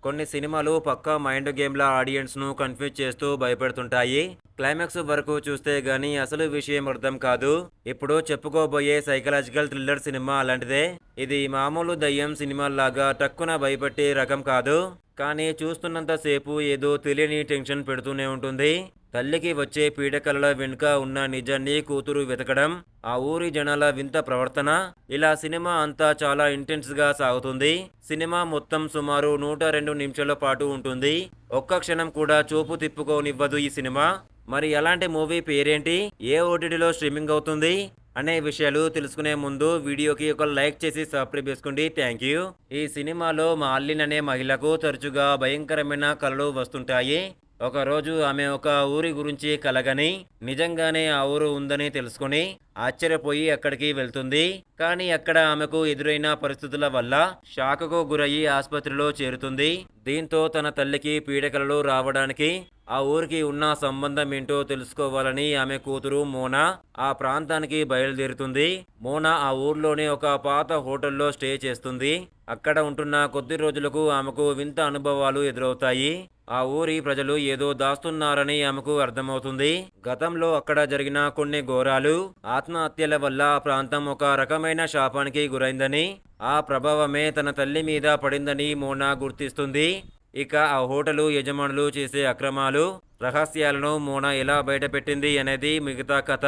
కొన్ని సినిమాలు పక్కా mind గేమ్‌లా ఆడియన్స్‌ను confuse చేస్తూ భయపెడుతుంటాయి. క్లైమాక్స్ వరకు చూస్తే గాని అసలు విషయం అర్థం కాదు. ఇప్పుడు చెప్పుకోబోయే సైకలాజికల్ థ్రిల్లర్ సినిమా అలాంటిదే. ఇది మామూలు దెయ్యం సినిమాల్లాగా టక్కున భయపెట్టే రకం కాదు. కానీ చూస్తున్నంత సేపు ఏదో తెలియని టెన్షన్ పెడుతూనే ఉంటుంది. తల్లికి వచ్చే పీడకలల వెనుక ఉన్న నిజాన్ని కూతురు వెతకడం, ఆ ఊరి జనాల వింత ప్రవర్తన, ఇలా సినిమా అంతా చాలా ఇంటెన్స్‌గా సాగుతుంది. సినిమా మొత్తం సుమారు 102 నిమిషాల పాటు ఉంటుంది. ఒక్క క్షణం కూడా చూపు తిప్పుకోనివ్వదు ఈ సినిమా. మరి అలాంటి మూవీ పేరేంటి? ఏ ఓటీటీలో స్ట్రీమింగ్ అవుతుంది? అనే విషయాలు తెలుసుకునే ముందు వీడియోకి ఒక లైక్ చేసి సబ్స్క్రైబ్ చేసుకోండి. Thank you. ఈ సినిమాలో మాలిన్ అనే మహిళకు తరచుగా భయంకరమైన కలలు వస్తుంటాయి. ఒకరోజు ఆమె ఒక ఊరి గురించి కలగని, నిజంగానే ఆ ఊరు ఉందని తెలుసుకొని ఆశ్చర్యపోయి అక్కడికి వెళ్తుంది. కానీ అక్కడ ఆమెకు ఎదురైన పరిస్థితుల వల్ల షాకుకు గురయ్యి ఆసుపత్రిలో చేరుతుంది. దీంతో తన తల్లికి పీడకలలు రావడానికి ఆ ఊరికి ఉన్న సంబంధం ఏంటో తెలుసుకోవాలని ఆమె కూతురు మోనా ఆ ప్రాంతానికి బయలుదేరుతుంది. మోనా ఆ ఊర్లోనే ఒక పాత హోటల్లో స్టే చేస్తుంది. అక్కడ ఉంటున్న కొద్ది రోజులకు ఆమెకు వింత అనుభవాలు ఎదురవుతాయి. ఆ ఊరి ప్రజలు ఏదో దాస్తున్నారని ఆమెకు అర్థమవుతుంది. గతంలో అక్కడ జరిగిన కొన్ని ఘోరాలు, ఆత్మహత్యల వల్ల ఆ ప్రాంతం ఒక రకమైన శాపానికి గురైందని, ఆ ప్రభావమే తన తల్లి మీద పడిందని మోనా గుర్తిస్తుంది. ఇక ఆ హోటలు యజమానులు చేసే అక్రమాలు, రహస్యాలను మోనా ఎలా బయటపెట్టింది అనేది మిగతా కథ.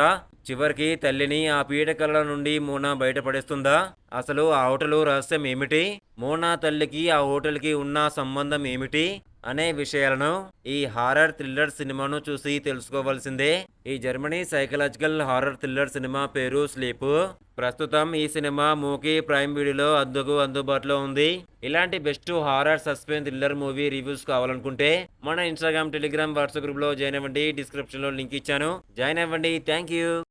చివరికి తల్లిని ఆ పీడకల నుండి మోనా బయటపడేస్తుందా? అసలు ఆ హోటలు రహస్యం ఏమిటి? మోనా తల్లికి ఆ హోటల్కి ఉన్న సంబంధం ఏమిటి? అనే విషయాలను ఈ హారర్ థ్రిల్లర్ సినిమాను చూసి తెలుసుకోవాల్సిందే. ఈ Germany psychological horror thriller cinema పేరు స్లీప్. ప్రస్తుతం ఈ సినిమా మూకీ ప్రైమ్ వీడియోలో అందుబాటులో ఉంది. ఇలాంటి best horror suspense thriller movie reviews కావాలనుకుంటే మన ఇన్స్టాగ్రామ్, టెలిగ్రామ్, వాట్సాప్ గ్రూప్లో జాయిన్ అవ్వండి. డిస్క్రిప్షన్లో లింక్ ఇచ్చాను. జాయిన్ అవ్వండి. Thank you.